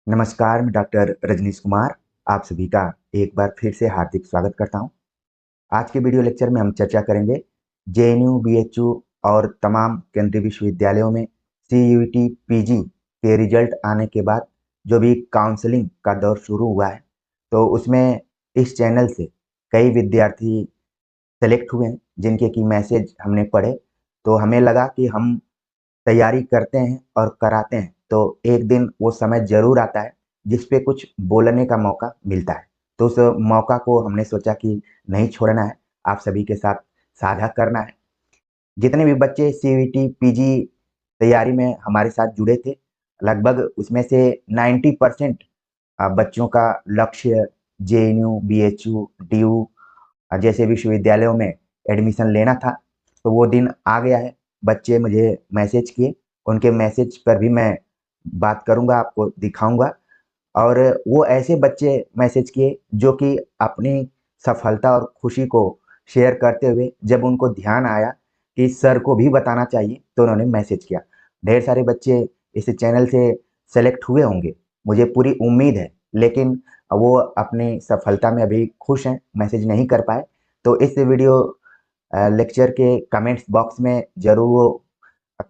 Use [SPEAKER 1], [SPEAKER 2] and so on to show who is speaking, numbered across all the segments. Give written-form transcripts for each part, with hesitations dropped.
[SPEAKER 1] नमस्कार, मैं डॉक्टर रजनीश कुमार आप सभी का एक बार फिर से हार्दिक स्वागत करता हूं। आज के वीडियो लेक्चर में हम चर्चा करेंगे जेएनयू, बीएचयू और तमाम केंद्रीय विश्वविद्यालयों में सीयूईटी पीजी के रिजल्ट आने के बाद जो भी काउंसलिंग का दौर शुरू हुआ है, तो उसमें इस चैनल से कई विद्यार्थी सेलेक्ट हुए हैं जिनके की मैसेज हमने पढ़े। तो हमें लगा कि हम तैयारी करते हैं और कराते हैं तो एक दिन वो समय ज़रूर आता है जिस पे कुछ बोलने का मौका मिलता है। तो उस मौका को हमने सोचा कि नहीं छोड़ना है, आप सभी के साथ साझा करना है। जितने भी बच्चे सीयूईटी पीजी तैयारी में हमारे साथ जुड़े थे, लगभग उसमें से 90% बच्चों का लक्ष्य जेएनयू, बीएचयू, डीयू जैसे विश्वविद्यालयों में एडमिशन लेना था। तो वो दिन आ गया है। बच्चे मुझे मैसेज किए, उनके मैसेज पर भी मैं बात करूँगा, आपको दिखाऊँगा। और वो ऐसे बच्चे मैसेज किए जो कि अपनी सफलता और खुशी को शेयर करते हुए जब उनको ध्यान आया कि सर को भी बताना चाहिए, तो उन्होंने मैसेज किया। ढेर सारे बच्चे इस चैनल से सेलेक्ट हुए होंगे, मुझे पूरी उम्मीद है, लेकिन वो अपनी सफलता में अभी खुश हैं, मैसेज नहीं कर पाए। तो इस वीडियो लेक्चर के कमेंट्स बॉक्स में ज़रूर वो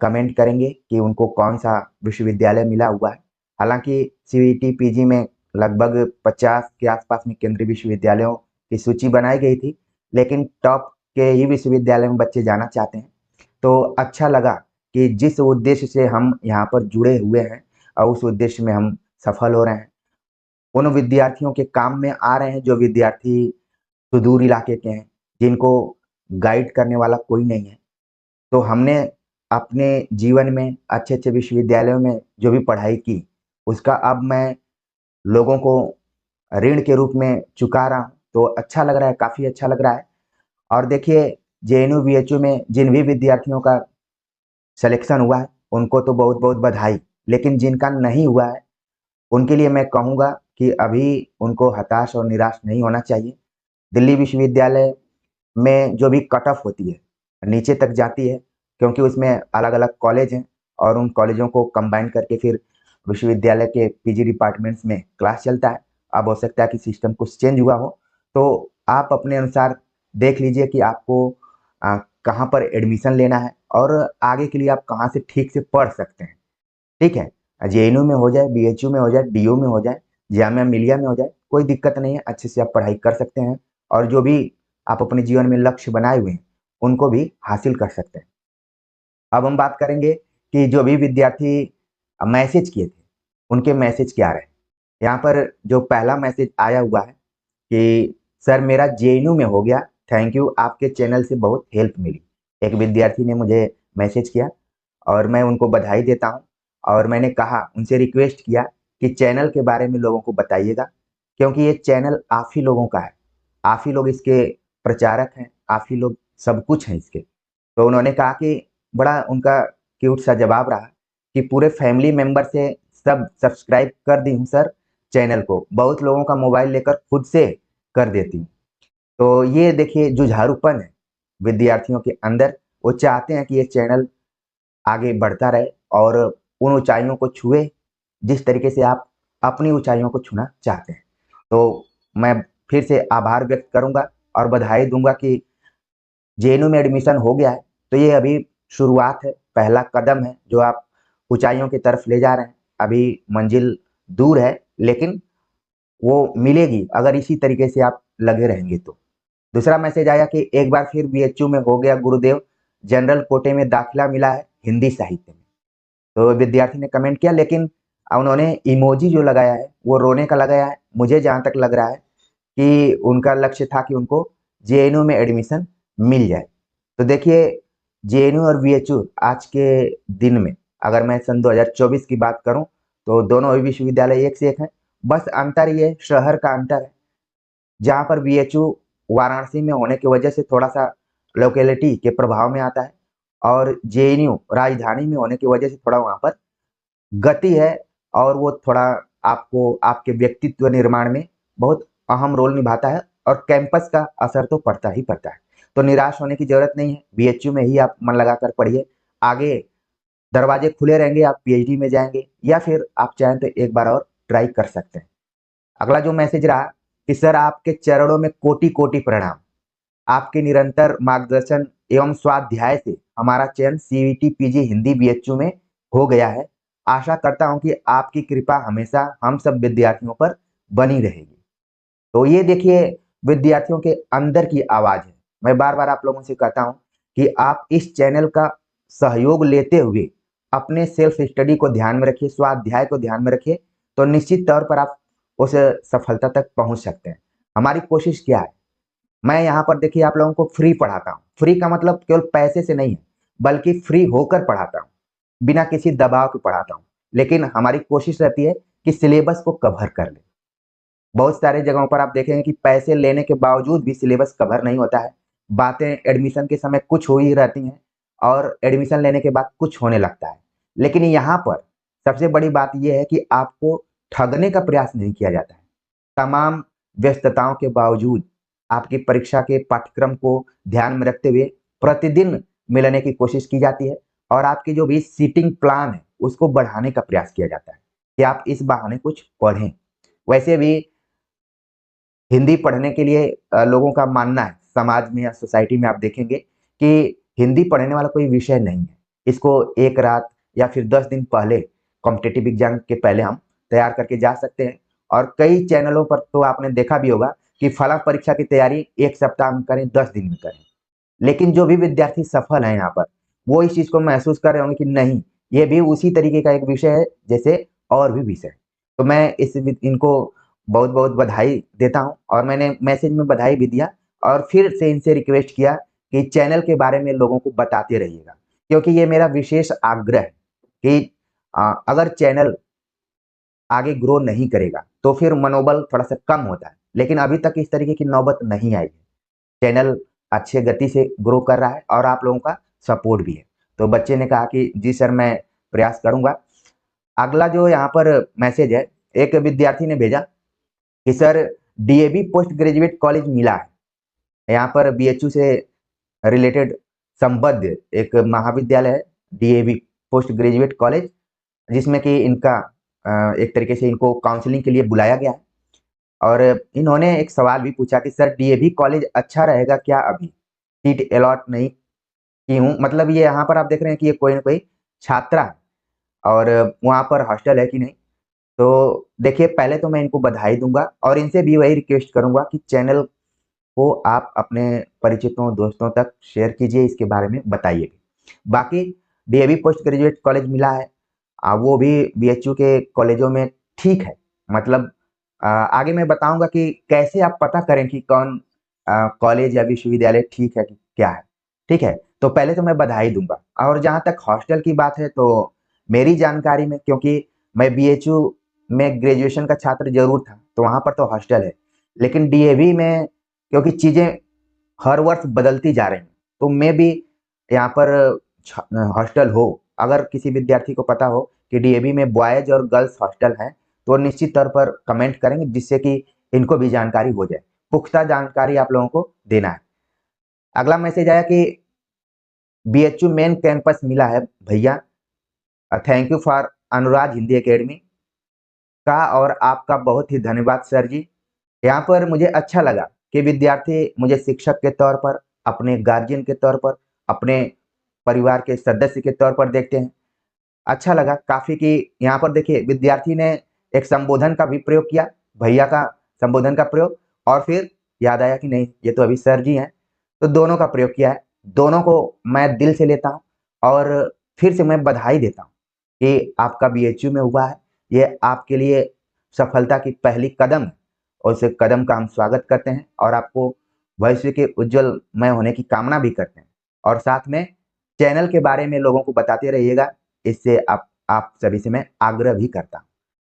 [SPEAKER 1] कमेंट करेंगे कि उनको कौन-सा विश्वविद्यालय मिला हुआ है। हालाँकि सीयूईटी पीजी में लगभग 50 के आसपास में केंद्रीय विश्वविद्यालयों की सूची बनाई गई थी, लेकिन टॉप के ही विश्वविद्यालय में बच्चे जाना चाहते हैं। तो अच्छा लगा कि जिस उद्देश्य से हम यहाँ पर जुड़े हुए हैं उस उद्देश्य में हम सफल हो रहे हैं। उन विद्यार्थियों के काम में आ रहे हैं जो विद्यार्थी सुदूर इलाके के हैं, जिनको गाइड करने वाला कोई नहीं है। तो हमने अपने जीवन में अच्छे-अच्छे विश्वविद्यालयों में जो भी पढ़ाई की, उसका अब मैं लोगों को ऋण के रूप में चुका रहा हूँ, तो अच्छा लग रहा है, काफ़ी अच्छा लग रहा है। और देखिए, जेएनयू, बीएचयू में जिन भी विद्यार्थियों का सिलेक्शन हुआ है, उनको तो बहुत-बहुत बधाई। लेकिन जिनका नहीं हुआ है, उनके लिए मैं कहूँगा कि अभी उनको हताश और निराश नहीं होना चाहिए। दिल्ली विश्वविद्यालय में जो भी कट ऑफ होती है, नीचे तक जाती है, क्योंकि उसमें अलग-अलग कॉलेज हैं और उन कॉलेजों को कंबाइन करके फिर विश्वविद्यालय के पीजी डिपार्टमेंट्स में क्लास चलता है। अब हो सकता है कि सिस्टम कुछ चेंज हुआ हो, तो आप अपने अनुसार देख लीजिए कि आपको कहाँ पर एडमिशन लेना है और आगे के लिए आप कहाँ से ठीक से पढ़ सकते हैं, ठीक है? जेएनयू में हो जाए, बीएचयू में हो जाए, डीयू में हो जाए, जामिया मिलिया में हो जाए, कोई दिक्कत नहीं है, अच्छे से आप पढ़ाई कर सकते हैं और जो भी आप अपने जीवन में लक्ष्य बनाए हुए हैं, उनको भी हासिल कर सकते हैं। अब हम बात करेंगे कि जो भी विद्यार्थी मैसेज किए थे, उनके मैसेज क्या रहे। यहाँ पर जो पहला मैसेज आया हुआ है कि सर मेरा जेएनयू में हो गया, थैंक यू, आपके चैनल से बहुत हेल्प मिली। एक विद्यार्थी ने मुझे मैसेज किया और मैं उनको बधाई देता हूँ और मैंने कहा, उनसे रिक्वेस्ट किया कि चैनल के बारे में लोगों को बताइएगा, क्योंकि ये चैनल आप ही लोगों का है। आप ही लोग इसके प्रचारक हैं, आप ही लोग सब कुछ हैं इसके। तो उन्होंने कहा कि बड़ा उनका क्यूट सा जवाब रहा कि पूरे फैमिली मेंबर से सब सब्सक्राइब कर दी हूँ सर चैनल को, बहुत लोगों का मोबाइल लेकर खुद से कर देती हूँ। तो ये देखिए जुझारूपन है विद्यार्थियों के अंदर, वो चाहते हैं कि ये चैनल आगे बढ़ता रहे और उन ऊँचाइयों को छुए जिस तरीके से आप अपनी ऊँचाइयों को छूना चाहते हैं। तो मैं फिर से आभार व्यक्त करूँगा और बधाई दूँगा कि जेएनयू में एडमिशन हो गया है, तो ये अभी शुरुआत है, पहला कदम है जो आप ऊँचाइयों की तरफ ले जा रहे हैं। अभी मंजिल दूर है, लेकिन वो मिलेगी अगर इसी तरीके से आप लगे रहेंगे तो। दूसरा मैसेज आया कि एक बार फिर बीएचयू में हो गया गुरुदेव, जनरल कोटे में दाखिला मिला है हिंदी साहित्य में। तो विद्यार्थी ने कमेंट किया, लेकिन उन्होंने इमोजी जो लगाया है वो रोने का लगाया है। मुझे जहाँ तक लग रहा है कि उनका लक्ष्य था कि उनको जेएनयू में एडमिशन मिल जाए। तो देखिए, जेएनयू और बीएचयू आज के दिन में, अगर मैं सन 2024 की बात करूं, तो दोनों ही विश्वविद्यालय एक से एक हैं। बस अंतर ये शहर का अंतर है, जहाँ पर बीएचयू वाराणसी में होने की वजह से थोड़ा-सा लोकेलिटी के प्रभाव में आता है और जेएनयू राजधानी में होने की वजह से थोड़ा वहाँ पर गति है और वो थोड़ा आपको आपके व्यक्तित्व निर्माण में बहुत अहम रोल निभाता है और कैंपस का असर तो पड़ता ही पड़ता है। तो निराश होने की ज़रूरत नहीं है, बीएचयू में ही आप मन लगाकर पढ़िए। आगे दरवाजे खुले रहेंगे, आप पीएचडी में जाएँगे या फिर आप चाहें तो एक बार और ट्राई कर सकते हैं। अगला जो मैसेज रहा कि सर आपके चरणों में कोटि कोटि प्रणाम, आपके निरंतर मार्गदर्शन एवं स्वाध्याय से हमारा चयन सीईटी पीजी हिंदी बीएचयू में हो गया है। आशा करता हूं कि आपकी कृपा हमेशा हम सब विद्यार्थियों पर बनी रहेगी। तो ये देखिए विद्यार्थियों के अंदर की आवाज है। मैं बार बार आप लोगों से कहता हूं कि आप इस चैनल का सहयोग लेते हुए अपने सेल्फ स्टडी को ध्यान में रखिए, स्वाध्याय को ध्यान में रखिए, तो निश्चित तौर पर आप उस सफलता तक पहुंच सकते हैं। हमारी कोशिश क्या है, मैं यहाँ पर देखिए आप लोगों को फ्री पढ़ाता हूँ। फ्री का मतलब केवल पैसे से नहीं है, बल्कि फ्री होकर पढ़ाता हूँ, बिना किसी दबाव के पढ़ाता हूँ। लेकिन हमारी कोशिश रहती है कि सिलेबस को कवर कर ले। बहुत सारे जगहों पर आप देखेंगे कि पैसे लेने के बावजूद भी सिलेबस कवर नहीं होता है। बातें एडमिशन के समय कुछ हो ही रहती हैं और एडमिशन लेने के बाद कुछ होने लगता है। लेकिन यहाँ पर सबसे बड़ी बात यह है कि आपको ठगने का प्रयास नहीं किया जाता है। तमाम व्यस्तताओं के बावजूद आपकी परीक्षा के पाठ्यक्रम को ध्यान में रखते हुए प्रतिदिन मिलने की कोशिश की जाती है और आपकी जो भी सीटिंग प्लान है उसको बढ़ाने का प्रयास किया जाता है कि आप इस बहाने कुछ पढ़ें। वैसे भी हिंदी पढ़ने के लिए लोगों का मानना है, समाज में या सोसाइटी में आप देखेंगे कि हिंदी पढ़ने वाला कोई विषय नहीं है। इसको एक रात या फिर 10 दिन पहले कॉम्पिटिटिव एग्जाम के पहले हम तैयार करके जा सकते हैं। और कई चैनलों पर तो आपने देखा भी होगा कि फला परीक्षा की तैयारी 1 सप्ताह में करें, 10 दिन में करें। लेकिन जो भी विद्यार्थी सफल है यहाँ पर, वो इस चीज को महसूस कर रहे होंगे कि नहीं, ये भी उसी तरीके का एक विषय है जैसे और भी विषय। तो मैं इनको बहुत बहुत बधाई देता हूँ और मैंने मैसेज में बधाई भी दिया और फिर से इनसे रिक्वेस्ट किया कि चैनल के बारे में लोगों को बताते रहिएगा, क्योंकि ये मेरा विशेष आग्रह है कि अगर चैनल आगे ग्रो नहीं करेगा तो फिर मनोबल थोड़ा सा कम होता है। लेकिन अभी तक इस तरीके की नौबत नहीं आई है। चैनल अच्छे गति से ग्रो कर रहा है और आप लोगों का सपोर्ट भी है। तो बच्चे ने कहा कि जी सर मैं प्रयास करूंगा। अगला जो यहाँ पर मैसेज है, एक विद्यार्थी ने भेजा कि sir DAV post graduate college मिला है। यहाँ पर बीएचयू से रिलेटेड संबद्ध एक महाविद्यालय है, डीएवी पोस्ट ग्रेजुएट कॉलेज, जिसमें कि इनका एक तरीके से इनको काउंसलिंग के लिए बुलाया गया है। और इन्होंने एक सवाल भी पूछा कि सर डीएवी कॉलेज अच्छा रहेगा क्या, अभी सीट अलॉट नहीं की हूँ। मतलब ये यहाँ पर आप देख रहे हैं कि ये कोई ना कोई छात्रा है और वहाँ पर हॉस्टल है कि नहीं। तो देखिए पहले तो मैं इनको बधाई दूंगा और इनसे भी वही रिक्वेस्ट करूंगा कि चैनल को आप अपने परिचितों दोस्तों तक शेयर कीजिए, इसके बारे में बताइए। बाकी डीएवी पोस्ट ग्रेजुएट कॉलेज मिला है, वो भी बीएचयू के कॉलेजों में ठीक है। मतलब आगे मैं बताऊंगा कि कैसे आप पता करें कि कौन कॉलेज या विश्वविद्यालय ठीक है कि क्या है। ठीक है, तो पहले तो मैं बधाई दूंगा। और जहां तक हॉस्टल की बात है, तो मेरी जानकारी में, क्योंकि मैं बीएचयू में ग्रेजुएशन का छात्र जरूर था, तो वहां पर तो हॉस्टल है। लेकिन डीएवी में क्योंकि चीजें हर वर्ष बदलती जा रही हैं, तो मैं भी यहाँ पर हॉस्टल हो, अगर किसी विद्यार्थी को पता हो कि डीएवी में बॉयज और गर्ल्स हॉस्टल है, तो निश्चित तौर पर कमेंट करेंगे, जिससे कि इनको भी जानकारी हो जाए। पुख्ता जानकारी आप लोगों को देना है। अगला मैसेज आया कि बीएचयू मेन कैंपस मिला है भैया, thank you for Anurag Hindi academy का, और आपका बहुत ही धन्यवाद सर जी। यहाँ पर मुझे अच्छा लगा कि विद्यार्थी मुझे शिक्षक के तौर पर, अपने गार्जियन के तौर पर, अपने परिवार के सदस्य के तौर पर देखते हैं। अच्छा लगा काफी कि यहाँ पर देखिए विद्यार्थी ने एक संबोधन का भी प्रयोग किया, भैया का संबोधन का प्रयोग, और फिर याद आया कि नहीं ये तो अभी सर जी हैं, तो दोनों का प्रयोग किया है। दोनों को मैं दिल से लेता हूँ और फिर से मैं बधाई देता हूँ कि आपका बीएचयू में हुआ है। ये आपके लिए सफलता की पहली कदम है और उस कदम का हम स्वागत करते हैं और आपको भविष्य के उज्जवलमय होने की कामना भी करते हैं। और साथ में चैनल के बारे में लोगों को बताते रहिएगा, इससे आप सभी से मैं आग्रह भी करता हूँ।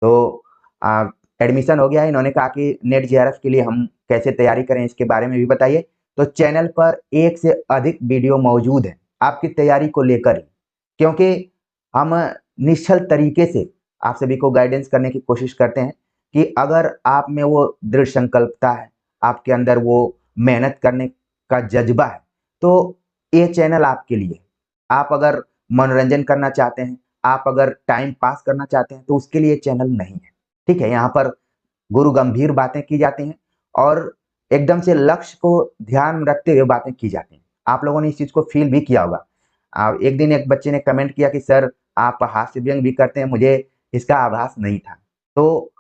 [SPEAKER 1] तो एडमिशन हो गया है, इन्होंने कहा कि नेट जेआरएफ के लिए हम कैसे तैयारी करें इसके बारे में भी बताइए। तो चैनल पर एक से अधिक वीडियो मौजूद है आपकी तैयारी को लेकर ही, क्योंकि हम निश्चल तरीके से आप सभी को गाइडेंस करने की कोशिश करते हैं कि अगर आप में वो दृढ़ संकल्पता है, आपके अंदर वो मेहनत करने का जज्बा है, तो ये चैनल आपके लिए। आप अगर मनोरंजन करना चाहते हैं, आप अगर टाइम पास करना चाहते हैं, तो उसके लिए चैनल नहीं है। ठीक है, यहाँ पर गुरु गंभीर बातें की जाती हैं और एकदम से लक्ष्य को ध्यान में रखते हुए बातें की जाती हैं। आप लोगों ने इस चीज को फील भी किया होगा। एक दिन एक बच्चे ने कमेंट किया कि सर आप हास्य व्यंग भी करते हैं, मुझे इसका आभास नहीं था। तो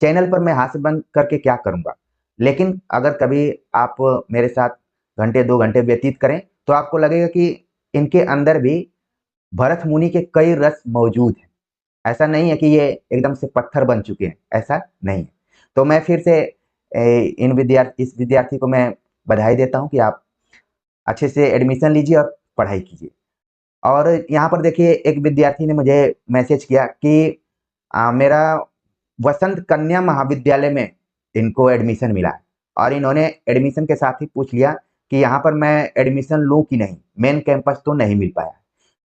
[SPEAKER 1] चैनल पर मैं हास्य व्यंग करके क्या करूंगा, लेकिन अगर कभी आप मेरे साथ घंटे 2 घंटे व्यतीत करें तो आपको लगेगा कि इनके अंदर भी भरत मुनि के कई रस मौजूद हैं। ऐसा नहीं है कि ये एकदम से पत्थर बन चुके हैं, ऐसा नहीं है। तो मैं फिर से इस विद्यार्थी को मैं बधाई देता हूं कि आप अच्छे से एडमिशन लीजिए और पढ़ाई कीजिए। और यहाँ पर देखिए एक विद्यार्थी ने मुझे मैसेज किया कि मेरा वसंत कन्या महाविद्यालय में इनको एडमिशन मिला है और इन्होंने एडमिशन के साथ ही पूछ लिया कि यहाँ पर मैं एडमिशन लूँ कि नहीं, मेन कैंपस तो नहीं मिल पाया।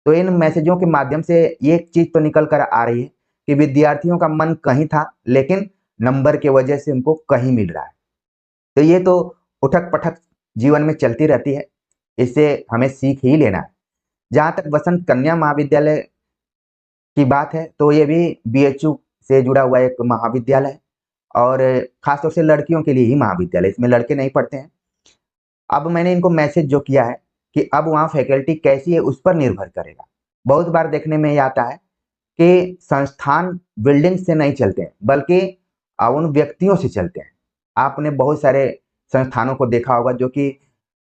[SPEAKER 1] तो इन मैसेजों के माध्यम से ये एक चीज तो निकल कर आ रही है कि विद्यार्थियों का मन कहीं था लेकिन नंबर की वजह से उनको कहीं मिल रहा है। तो ये तो उठक पटक जीवन में चलती रहती है, इससे हमें सीख ही लेना है। जहां तक वसंत कन्या महाविद्यालय की बात है तो ये भी बीएचयू से जुड़ा हुआ एक महाविद्यालय है और खासतौर से लड़कियों के लिए ही महाविद्यालय, इसमें लड़के नहीं पढ़ते हैं। अब मैंने इनको मैसेज जो किया है कि अब वहाँ फैकल्टी कैसी है उस पर निर्भर करेगा। बहुत बार देखने में ये आता है कि संस्थान बिल्डिंग से नहीं चलते हैं बल्कि उन व्यक्तियों से चलते हैं। आपने बहुत सारे संस्थानों को देखा होगा जो कि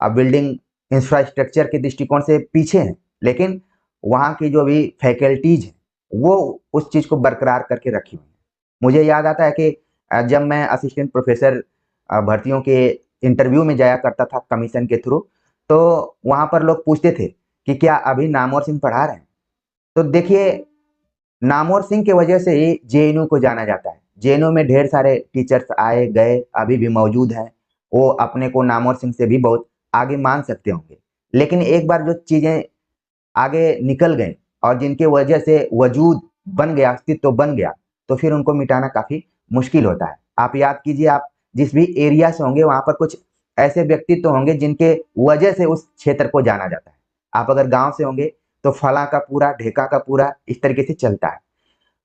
[SPEAKER 1] बिल्डिंग इंफ्रास्ट्रक्चर के दृष्टिकोण से पीछे हैं, लेकिन वहाँ की जो भी फैकल्टीज है वो उस चीज को बरकरार करके रखी हुई है। मुझे याद आता है कि जब मैं असिस्टेंट प्रोफेसर भर्तियों के इंटरव्यू में जाया करता था कमीशन के थ्रू, तो वहां पर लोग पूछते थे कि क्या अभी नामवर सिंह पढ़ा रहे हैं। तो देखिए नामवर सिंह की वजह से ही जेएनयू को जाना जाता है। जेएनयू में ढेर सारे टीचर्स आए गए, अभी भी मौजूद हैं। वो अपने को नामवर सिंह से भी बहुत आगे मान सकते होंगे, लेकिन एक बार जो चीजें आगे निकल गए और जिनके वजह से वजूद बन गया, अस्तित्व बन गया, तो फिर उनको मिटाना काफी मुश्किल होता है। आप याद कीजिए, आप जिस भी एरिया से होंगे वहां पर कुछ ऐसे व्यक्तित्व तो होंगे जिनके वजह से उस क्षेत्र को जाना जाता है। आप अगर गांव से होंगे तो फला का पूरा, ढेका का पूरा, इस तरीके से चलता है।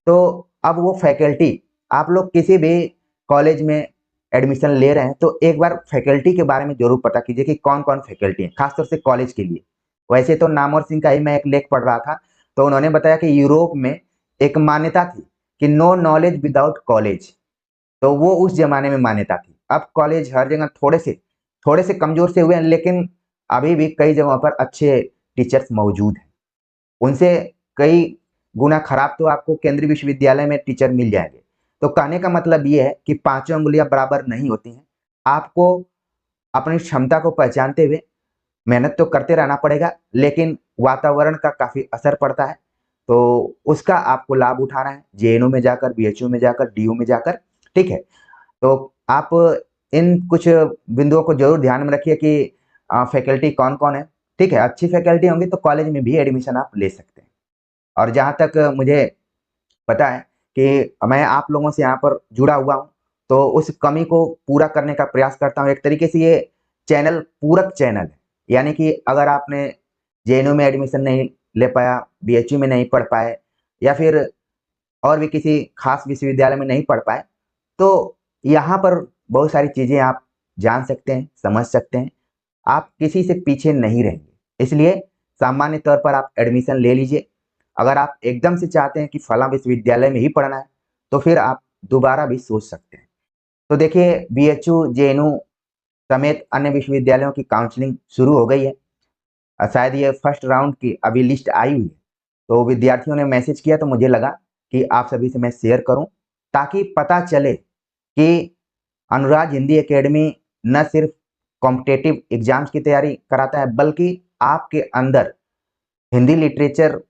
[SPEAKER 1] तो अब वो फैकल्टी, आप लोग किसी भी कॉलेज में एडमिशन ले रहे हैं तो एक बार फैकल्टी के बारे में जरूर पता कीजिए कि कौन कौन फैकल्टी है, खासतौर से कॉलेज के लिए। वैसे तो नामवर सिंह का ही मैं एक लेख पढ़ रहा था, तो उन्होंने बताया कि यूरोप में एक मान्यता थी कि नो नॉलेज विदाउट कॉलेज। तो वो उस जमाने में मान्यता थी। अब कॉलेज हर जगह थोड़े से कमजोर से हुए हैं, लेकिन अभी भी कई जगहों पर अच्छे टीचर्स मौजूद हैं। उनसे कई गुना खराब तो आपको केंद्रीय विश्वविद्यालय में टीचर मिल जाएंगे। तो कहने का मतलब ये है कि पांचों उंगलियां बराबर नहीं होती हैं। आपको अपनी क्षमता को पहचानते हुए मेहनत तो करते रहना पड़ेगा, लेकिन वातावरण का काफी असर पड़ता है, तो उसका आपको लाभ उठाना है जेएनयू में जाकर, बीएचयू में जाकर, डीयू में जाकर। ठीक है, तो आप इन कुछ बिंदुओं को जरूर ध्यान में रखिए कि फैकल्टी कौन कौन है। ठीक है, अच्छी फैकल्टी होंगी तो कॉलेज में भी एडमिशन आप ले सकते हैं। और जहाँ तक मुझे पता है कि मैं आप लोगों से यहाँ पर जुड़ा हुआ हूँ, तो उस कमी को पूरा करने का प्रयास करता हूँ। एक तरीके से ये चैनल पूरक चैनल है, यानी कि अगर आपने जेएनयू में एडमिशन नहीं ले पाया, बीएचयू में नहीं पढ़ पाए, या फिर और भी किसी खास विश्वविद्यालय में नहीं पढ़ पाए, तो यहाँ पर बहुत सारी चीजें आप जान सकते हैं, समझ सकते हैं। आप किसी से पीछे नहीं रहेंगे, इसलिए सामान्य तौर पर आप एडमिशन ले लीजिए। अगर आप एकदम से चाहते हैं कि फला विश्वविद्यालय में ही पढ़ना है तो फिर आप दोबारा भी सोच सकते हैं। तो देखिए बीएचयू, जेएनयू समेत अन्य विश्वविद्यालयों की काउंसलिंग शुरू हो गई है। शायद ये फर्स्ट राउंड की अभी लिस्ट आई हुई है। तो विद्यार्थियों ने मैसेज किया तो मुझे लगा कि आप सभी से मैं शेयर करूं, ताकि पता चले कि अनुराग हिंदी एकेडमी न सिर्फ कॉम्पिटेटिव एग्जाम्स की तैयारी कराता है, बल्कि आपके अंदर हिंदी लिटरेचर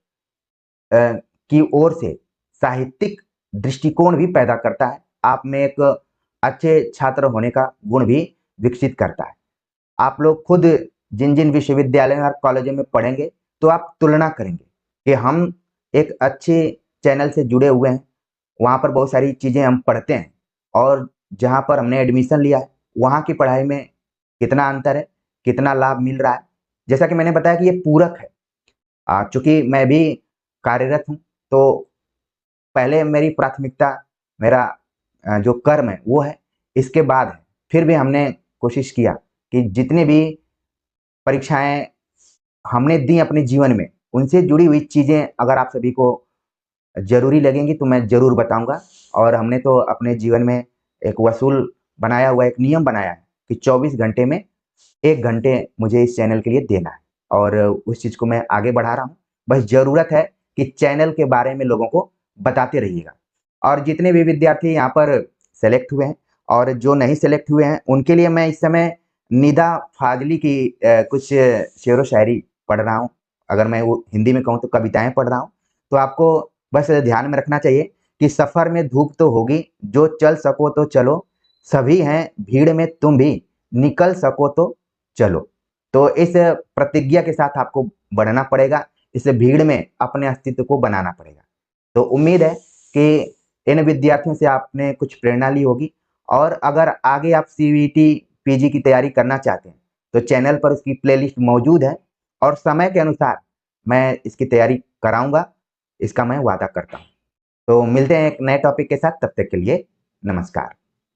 [SPEAKER 1] की ओर से साहित्यिक दृष्टिकोण भी पैदा करता है। आप में एक अच्छे छात्र होने का गुण भी विकसित करता है। आप लोग खुद जिन जिन विश्वविद्यालयों और कॉलेजों में पढ़ेंगे तो आप तुलना करेंगे कि हम एक अच्छे चैनल से जुड़े हुए हैं, वहाँ पर बहुत सारी चीज़ें हम पढ़ते हैं, और जहाँ पर हमने एडमिशन लिया है वहाँ की पढ़ाई में कितना अंतर है, कितना लाभ मिल रहा है। जैसा कि मैंने बताया कि ये पूरक है। चूंकि मैं भी कार्यरत हूँ, तो पहले मेरी प्राथमिकता मेरा जो कर्म है वो है, इसके बाद है। फिर भी हमने कोशिश किया कि जितनी भी परीक्षाएं हमने दी अपने जीवन में, उनसे जुड़ी हुई चीजें अगर आप सभी को जरूरी लगेंगी तो मैं जरूर बताऊंगा। और हमने तो अपने जीवन में एक वसूल बनाया हुआ, एक नियम बनाया है कि 24 घंटे में 1 घंटे मुझे इस चैनल के लिए देना है, और उस चीज को मैं आगे बढ़ा रहा हूँ। बस जरूरत है कि चैनल के बारे में लोगों को बताते रहिएगा। और जितने भी विद्यार्थी यहाँ पर सेलेक्ट हुए हैं और जो नहीं सेलेक्ट हुए हैं, उनके लिए मैं इस समय निदा फाजली की कुछ शेर व शायरी पढ़ रहा हूँ। अगर मैं वो हिंदी में कहूँ तो कविताएं पढ़ रहा हूँ। तो आपको बस ध्यान में रखना चाहिए कि सफर में धूप तो होगी, जो चल सको तो चलो, सभी हैं भीड़ में तुम भी निकल सको तो चलो। तो इस प्रतिज्ञा के साथ आपको बढ़ना पड़ेगा, इस भीड़ में अपने अस्तित्व को बनाना पड़ेगा। तो उम्मीद है कि इन विद्यार्थियों से आपने कुछ प्रेरणा ली होगी। और अगर आगे आप सीवीटी पीजी की तैयारी करना चाहते हैं तो चैनल पर उसकी प्लेलिस्ट मौजूद है, और समय के अनुसार मैं इसकी तैयारी कराऊंगा, इसका मैं वादा करता हूं। तो मिलते हैं एक नए टॉपिक के साथ, तब तक के लिए नमस्कार।